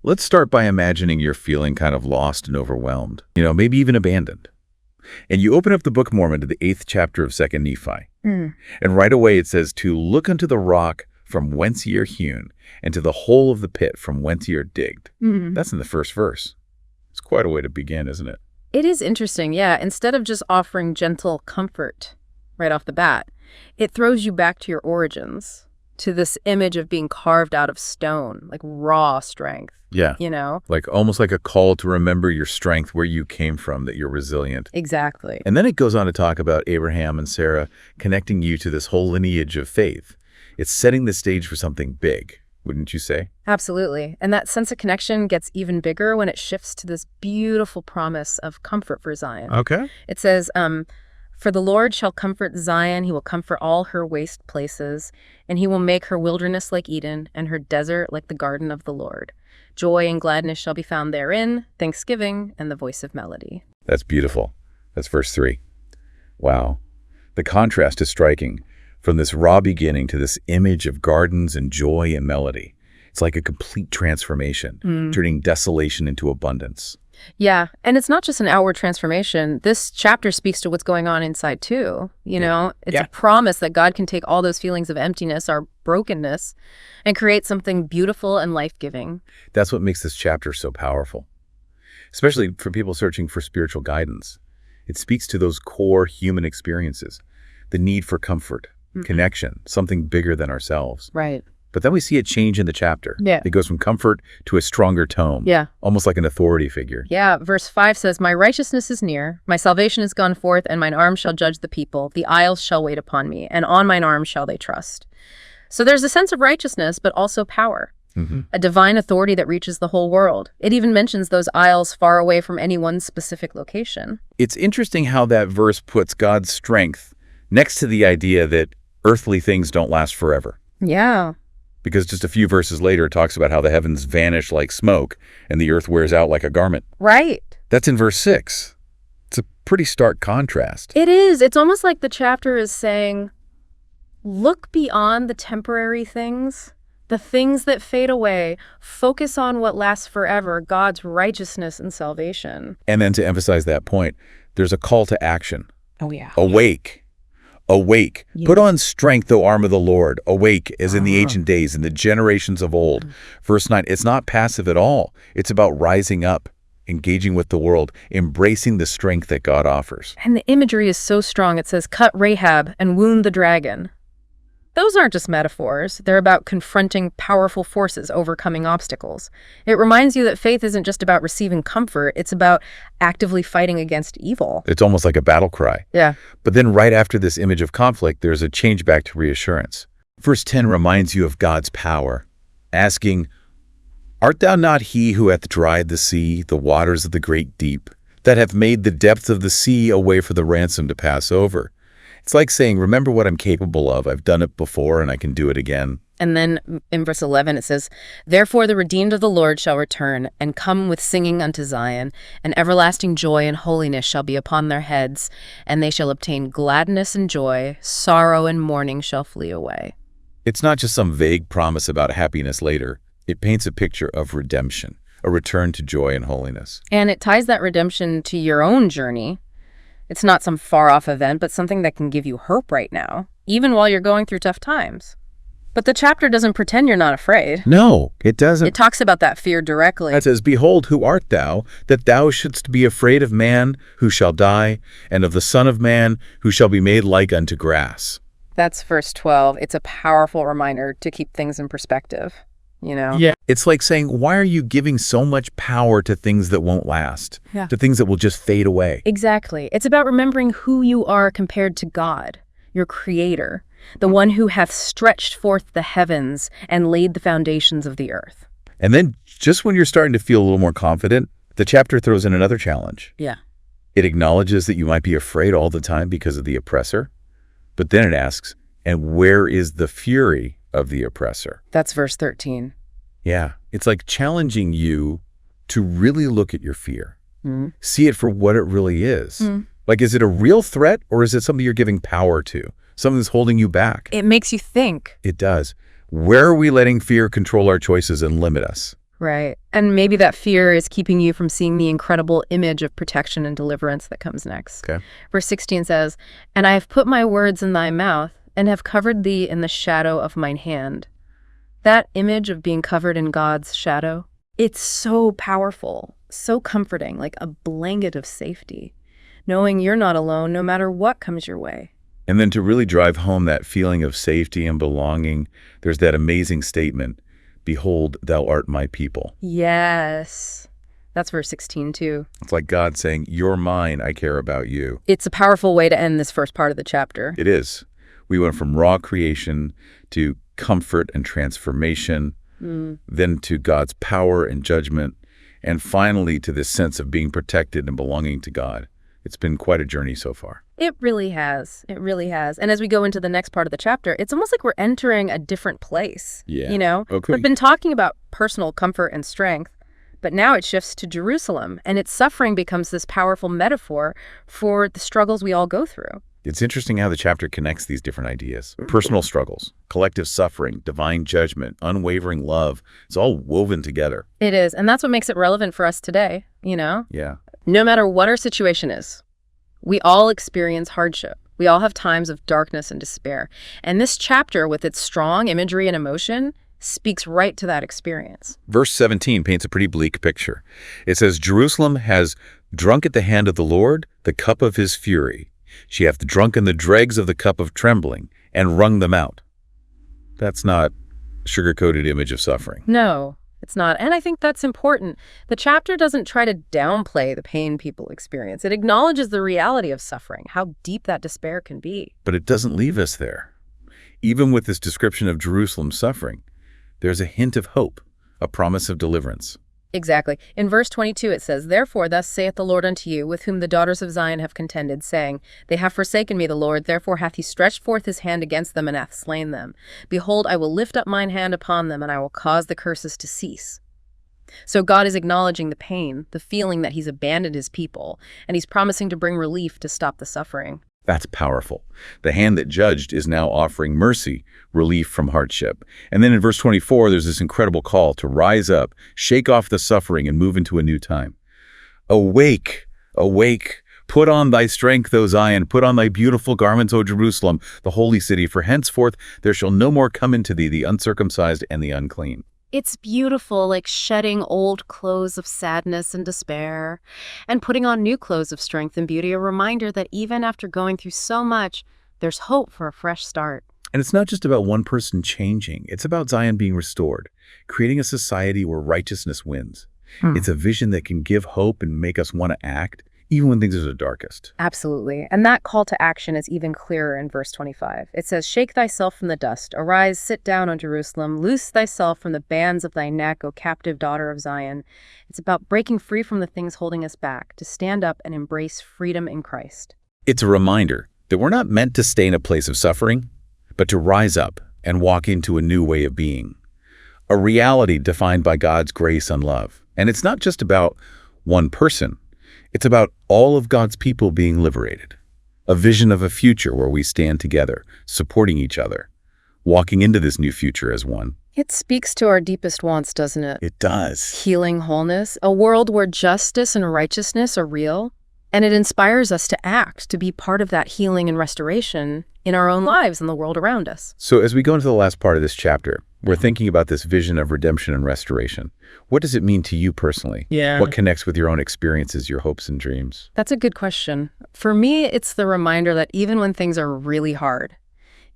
Let's start by imagining you're feeling kind of lost and overwhelmed, maybe even abandoned. And you open up the Book of Mormon to the 8th chapter of 2nd Nephi. And right away it says to look unto the rock from whence ye are hewn, and to the hole of the pit from whence ye are digged. That's in the first verse. It's quite a way to begin, isn't it? It is interesting, yeah. Instead of just offering gentle comfort right off the bat, it throws you back to your origins, to this image of being carved out of stone, like raw strength. Yeah. Like almost like a call to remember your strength, where you came from, that you're resilient. Exactly. And then it goes on to talk about Abraham and Sarah connecting you to this whole lineage of faith. It's setting the stage for something big, wouldn't you say? Absolutely. And that sense of connection gets even bigger when it shifts to this beautiful promise of comfort for Zion. Okay. It says, for the Lord shall comfort Zion, he will comfort all her waste places, and he will make her wilderness like Eden, and her desert like the garden of the Lord. Joy and gladness shall be found therein, thanksgiving and the voice of melody. That's beautiful. That's verse 3. Wow. The contrast is striking. From this raw beginning to this image of gardens and joy and melody. It's like a complete transformation, turning desolation into abundance. Yeah, and it's not just an outward transformation. This chapter speaks to what's going on inside too. It's a promise that God can take all those feelings of emptiness, our brokenness, and create something beautiful and life-giving. That's what makes this chapter so powerful, especially for people searching for spiritual guidance. It speaks to those core human experiences, the need for comfort, connection, something bigger than ourselves. Right. But then we see a change in the chapter. Yeah. It goes from comfort to a stronger tone. Yeah. Almost like an authority figure. Yeah. Verse 5 says, my righteousness is near, my salvation is gone forth, and mine arm shall judge the people. The isles shall wait upon me, and on mine arm shall they trust. So there's a sense of righteousness, but also power. A divine authority that reaches the whole world. It even mentions those isles far away from any one specific location. It's interesting how that verse puts God's strength next to the idea that earthly things don't last forever. Yeah. Because just a few verses later, it talks about how the heavens vanish like smoke and the earth wears out like a garment. Right. That's in verse 6. It's a pretty stark contrast. It is. It's almost like the chapter is saying, look beyond the temporary things, the things that fade away. Focus on what lasts forever, God's righteousness and salvation. And then to emphasize that point, there's a call to action. Oh, yeah. Awake. Awake. Yeah. Put on strength, O arm of the Lord. Awake, as in the ancient days, in the generations of old. Verse 9, it's not passive at all. It's about rising up, engaging with the world, embracing the strength that God offers. And the imagery is so strong. It says, cut Rahab and wound the dragon. Those aren't just metaphors. They're about confronting powerful forces, overcoming obstacles. It reminds you that faith isn't just about receiving comfort. It's about actively fighting against evil. It's almost like a battle cry. Yeah. But then right after this image of conflict, there's a change back to reassurance. Verse 10 reminds you of God's power, asking, art thou not he who hath dried the sea, the waters of the great deep, that have made the depth of the sea a way for the ransom to pass over? It's like saying, remember what I'm capable of. I've done it before and I can do it again. And then in verse 11 it says, therefore the redeemed of the Lord shall return and come with singing unto Zion, and everlasting joy and holiness shall be upon their heads, and they shall obtain gladness and joy, sorrow and mourning shall flee away. It's not just some vague promise about happiness later. It paints a picture of redemption, a return to joy and holiness. And it ties that redemption to your own journey. It's not some far-off event, but something that can give you hope right now, even while you're going through tough times. But the chapter doesn't pretend you're not afraid. No, it doesn't. It talks about that fear directly. It says, behold, who art thou, that thou shouldst be afraid of man who shall die, and of the Son of Man who shall be made like unto grass. That's verse 12. It's a powerful reminder to keep things in perspective, Yeah. It's like saying, why are you giving so much power to things that won't last? Yeah. To things that will just fade away? Exactly. It's about remembering who you are compared to God, your creator, the one who hath stretched forth the heavens and laid the foundations of the earth. And then just when you're starting to feel a little more confident, the chapter throws in another challenge. Yeah. It acknowledges that you might be afraid all the time because of the oppressor. But then it asks, and where is the fury of the oppressor? That's verse 13. Yeah, it's like challenging you to really look at your fear. See it for what it really is. Like, is it a real threat, or is it something you're giving power to? Something that's holding you back? It makes you think. It does. Where are we letting fear control our choices and limit us? Right. And maybe that fear is keeping you from seeing the incredible image of protection and deliverance that comes next. Okay. Verse 16 says, "And I have put my words in thy mouth, and have covered thee in the shadow of mine hand." That image of being covered in God's shadow, it's so powerful, so comforting, like a blanket of safety, knowing you're not alone no matter what comes your way. And then to really drive home that feeling of safety and belonging, there's that amazing statement, "Behold, thou art my people." Yes. That's verse 16 too. It's like God saying, "You're mine, I care about you." It's a powerful way to end this first part of the chapter. It is. We went from raw creation to comfort and transformation, then to God's power and judgment, and finally to this sense of being protected and belonging to God. It's been quite a journey so far. It really has. It really has. And as we go into the next part of the chapter, it's almost like we're entering a different place. Yeah. You know? Okay. We've been talking about personal comfort and strength, but now it shifts to Jerusalem, and its suffering becomes this powerful metaphor for the struggles we all go through. It's interesting how the chapter connects these different ideas. Personal struggles, collective suffering, divine judgment, unwavering love. It's all woven together. It is. And that's what makes it relevant for us today, you know? Yeah. No matter what our situation is, we all experience hardship. We all have times of darkness and despair. And this chapter, with its strong imagery and emotion, speaks right to that experience. Verse 17 paints a pretty bleak picture. It says, "Jerusalem has drunk at the hand of the Lord the cup of his fury. She hath drunken the dregs of the cup of trembling, and wrung them out." That's not a sugar-coated image of suffering. No, it's not. And I think that's important. The chapter doesn't try to downplay the pain people experience. It acknowledges the reality of suffering, how deep that despair can be. But it doesn't leave us there. Even with this description of Jerusalem's suffering, there's a hint of hope, a promise of deliverance. Exactly. In verse 22 it says, "Therefore thus saith the Lord unto you, with whom the daughters of Zion have contended, saying, They have forsaken me, the Lord, therefore hath he stretched forth his hand against them, and hath slain them. Behold, I will lift up mine hand upon them, and I will cause the curses to cease." So God is acknowledging the pain, the feeling that he's abandoned his people, and he's promising to bring relief to stop the suffering. That's powerful. The hand that judged is now offering mercy, relief from hardship. And then in verse 24, there's this incredible call to rise up, shake off the suffering, and move into a new time. "Awake, awake, put on thy strength, O Zion, put on thy beautiful garments, O Jerusalem, the holy city, for henceforth there shall no more come into thee the uncircumcised and the unclean." It's beautiful, like shedding old clothes of sadness and despair and putting on new clothes of strength and beauty, a reminder that even after going through so much, there's hope for a fresh start. And it's not just about one person changing. It's about Zion being restored, creating a society where righteousness wins. It's a vision that can give hope and make us want to act, even when things are the darkest. Absolutely. And that call to action is even clearer in verse 25. It says, "Shake thyself from the dust. Arise, sit down, O Jerusalem. Loose thyself from the bands of thy neck, O captive daughter of Zion." It's about breaking free from the things holding us back, to stand up and embrace freedom in Christ. It's a reminder that we're not meant to stay in a place of suffering, but to rise up and walk into a new way of being, a reality defined by God's grace and love. And it's not just about one person. It's about all of God's people being liberated, a vision of a future where we stand together, supporting each other, walking into this new future as one. It speaks to our deepest wants, doesn't it? It does. Healing, wholeness, a world where justice and righteousness are real. And it inspires us to act, to be part of that healing and restoration in our own lives and the world around us. So as we go into the last part of this chapter, we're thinking about this vision of redemption and restoration. What does it mean to you personally? Yeah. What connects with your own experiences, your hopes and dreams? That's a good question. For me, it's the reminder that even when things are really hard,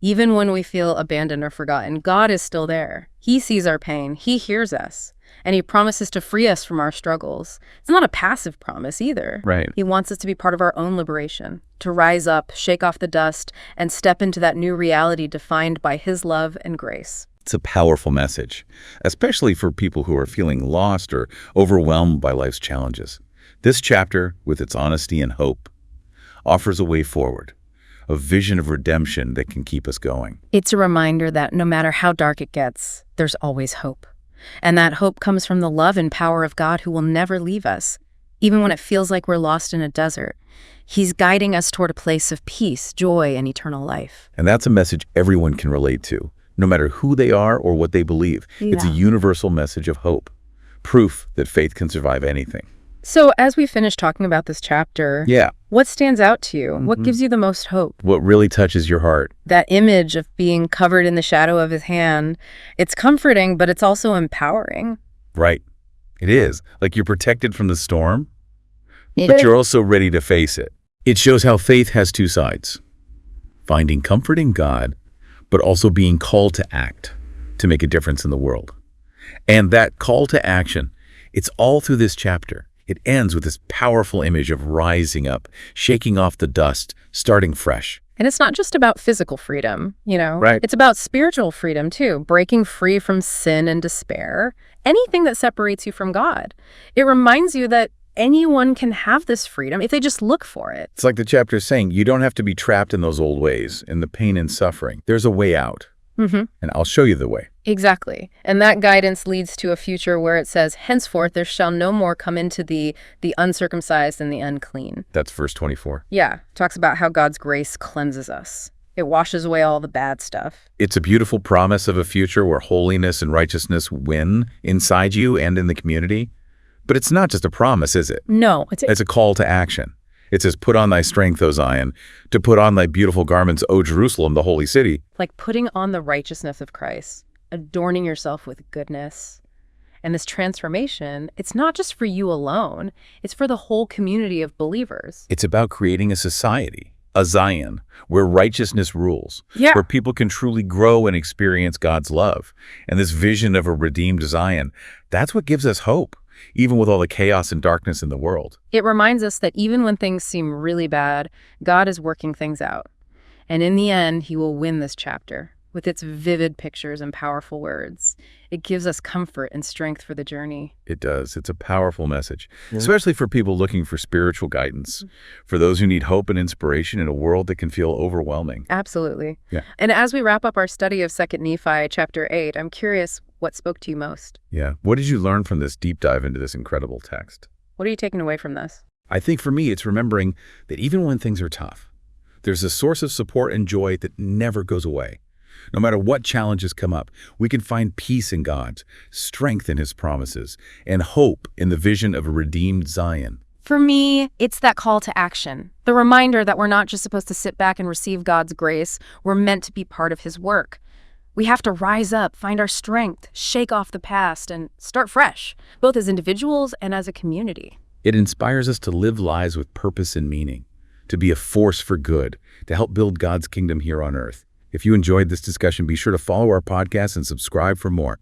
even when we feel abandoned or forgotten, God is still there. He sees our pain. He hears us. And he promises to free us from our struggles. It's not a passive promise either. Right. He wants us to be part of our own liberation, to rise up, shake off the dust, and step into that new reality defined by his love and grace. It's a powerful message, especially for people who are feeling lost or overwhelmed by life's challenges. This chapter, with its honesty and hope, offers a way forward, a vision of redemption that can keep us going. It's a reminder that no matter how dark it gets, there's always hope. And that hope comes from the love and power of God, who will never leave us, even when it feels like we're lost in a desert. He's guiding us toward a place of peace, joy, and eternal life. And that's a message everyone can relate to, no matter who they are or what they believe. It's a universal message of hope. Proof that faith can survive anything. So as we finish talking about this chapter, Yeah. what stands out to you? What gives you the most hope? What really touches your heart? That image of being covered in the shadow of his hand, it's comforting, but it's also empowering. Right. It is. Like you're protected from the storm, It but is. you're also ready to face it. It shows how faith has two sides. Finding comfort in God, but also being called to act, to make a difference in the world. And that call to action, it's all through this chapter. It ends with this powerful image of rising up, shaking off the dust, starting fresh. And it's not just about physical freedom, you know? Right. It's about spiritual freedom, too, breaking free from sin and despair, anything that separates you from God. It reminds you that anyone can have this freedom if they just look for it. It's like the chapter is saying, you don't have to be trapped in those old ways, in the pain and suffering. There's a way out, and I'll show you the way. Exactly. And that guidance leads to a future where it says, henceforth there shall no more come into thee the uncircumcised and the unclean. That's verse 24. Yeah, talks about how God's grace cleanses us. It washes away all the bad stuff. It's a beautiful promise of a future where holiness and righteousness win inside you and in the community. But it's not just a promise, is it? No, It's a call to action. It says, put on thy strength, O Zion, to put on thy beautiful garments, O Jerusalem, the holy city. like putting on the righteousness of Christ, adorning yourself with goodness. And this transformation, it's not just for you alone, it's for the whole community of believers. It's about creating a society, a Zion, where righteousness rules, Yeah. where people can truly grow and experience God's love. And this vision of a redeemed Zion, that's what gives us hope, even with all the chaos and darkness in the world. It reminds us that even when things seem really bad, God is working things out. And in the end, he will win this chapter with its vivid pictures and powerful words. It gives us comfort and strength for the journey. It does. It's a powerful message, especially for people looking for spiritual guidance, for those who need hope and inspiration in a world that can feel overwhelming. Absolutely. Yeah. And as we wrap up our study of 2 Nephi chapter 8, I'm curious what spoke to you most? Yeah. What did you learn from this deep dive into this incredible text? What are you taking away from this? I think for me, it's remembering that even when things are tough, there's a source of support and joy that never goes away. No matter what challenges come up, we can find peace in God, strength in his promises, and hope in the vision of a redeemed Zion. For me, it's that call to action. The reminder that we're not just supposed to sit back and receive God's grace. We're meant to be part of his work. We have to rise up, find our strength, shake off the past, and start fresh, both as individuals and as a community. It inspires us to live lives with purpose and meaning, to be a force for good, to help build God's kingdom here on earth. If you enjoyed this discussion, be sure to follow our podcast and subscribe for more.